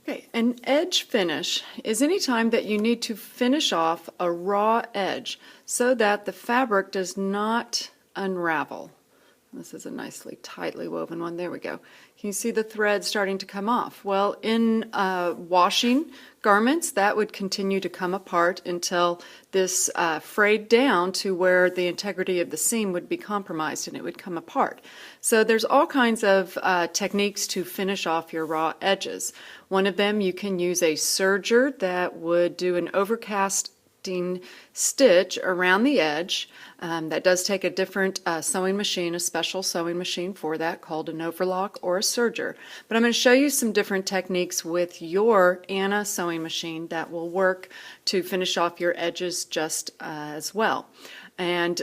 Okay, an edge finish is any time that you need to finish off a raw edge so that the fabric does not unravel. This is a nicely tightly woven one. There we go. Can you see the thread starting to come off? Well, in washing garments, that would continue to come apart until this frayed down to where the integrity of the seam would be compromised and it would come apart. So there's all kinds of techniques to finish off your raw edges. One of them, you can use a serger that would do an overcast stitch around the edge. That does take a different sewing machine, a special sewing machine for that called an overlock or a serger. But I'm going to show you some different techniques with your Anna sewing machine that will work to finish off your edges just as well. And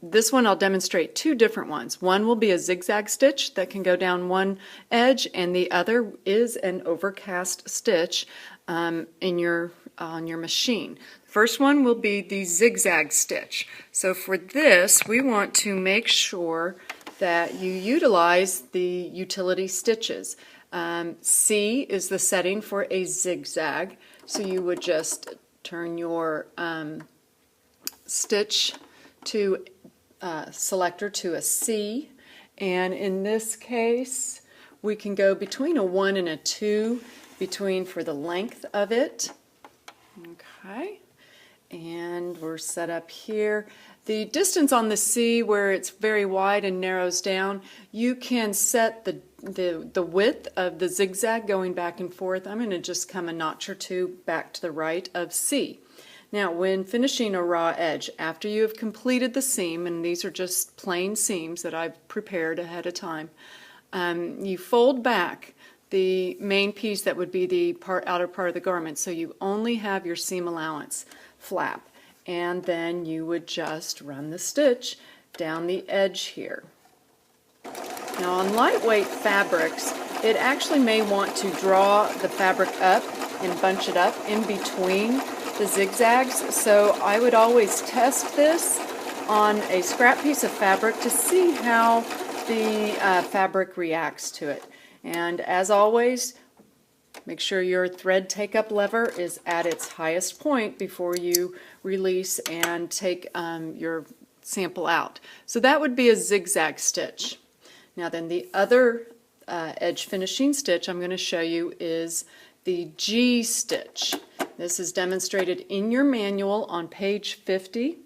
this one I'll demonstrate two different ones. One will be a zigzag stitch that can go down one edge, and the other is an overcast stitch on your machine. First one will be the zigzag stitch. So for this, we want to make sure that you utilize the utility stitches. C is the setting for a zigzag, so you would just turn your stitch to selector to a C, and in this case we can go between a 1 and a 2 for the length of it. Okay, and we're set up here. The distance on the C, where it's very wide and narrows down, you can set the width of the zigzag going back and forth. I'm going to just come a notch or two back to the right of C. Now, when finishing a raw edge, after you have completed the seam, and these are just plain seams that I've prepared ahead of time, you fold back the main piece that would be the outer part of the garment, so you only have your seam allowance flap, and then you would just run the stitch down the edge here. Now, on lightweight fabrics, it actually may want to draw the fabric up and bunch it up in between the zigzags, so I would always test this on a scrap piece of fabric to see how the fabric reacts to it. And as always, make sure your thread take-up lever is at its highest point before you release and take your sample out. So that would be a zigzag stitch. Now then, the other edge finishing stitch I'm going to show you is the G stitch. This is demonstrated in your manual on page 50.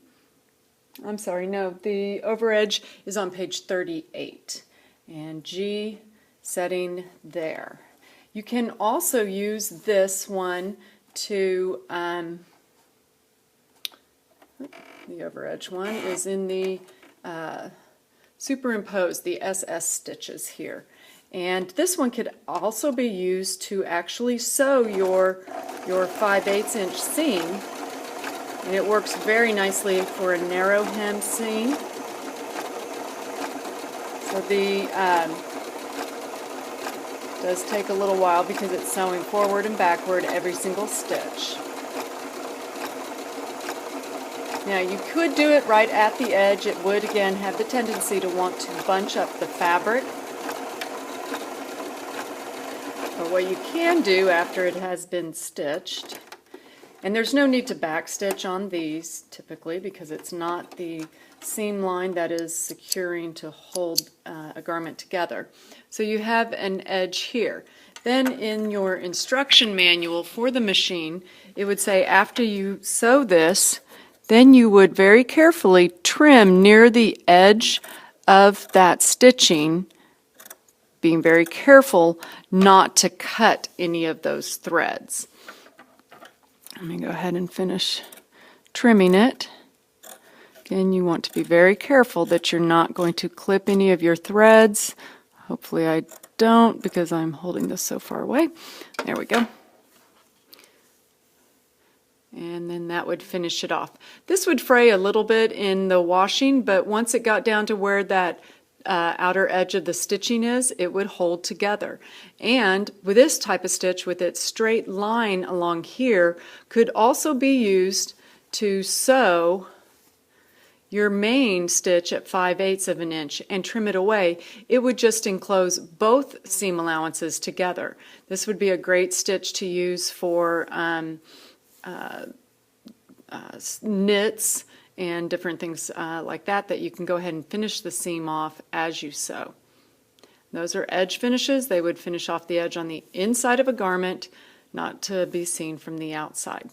I'm sorry, no, the over edge is on page 38. And G setting there. You can also use this one to, the over edge one is in the superimpose, the SS stitches here. And this one could also be used to actually sew your 5/8 inch seam, and it works very nicely for a narrow hem seam. So the does take a little while because it's sewing forward and backward every single stitch. Now you could do it right at the edge. It would again have the tendency to want to bunch up the fabric. But what you can do after it has been stitched, and there's no need to backstitch on these typically because it's not the seam line that is securing to hold a garment together. So you have an edge here. Then in your instruction manual for the machine, it would say after you sew this, then you would very carefully trim near the edge of that stitching, being very careful not to cut any of those threads. Let me go ahead and finish trimming it. Again, you want to be very careful that you're not going to clip any of your threads. Hopefully I don't because I'm holding this so far away. There we go. And then that would finish it off. This would fray a little bit in the washing, but once it got down to where that outer edge of the stitching is, it would hold together. And with this type of stitch, with its straight line along here, could also be used to sew your main stitch at 5/8 of an inch and trim it away, it would just enclose both seam allowances together. This would be a great stitch to use for knits and different things like that you can go ahead and finish the seam off as you sew. Those are edge finishes. They would finish off the edge on the inside of a garment, not to be seen from the outside.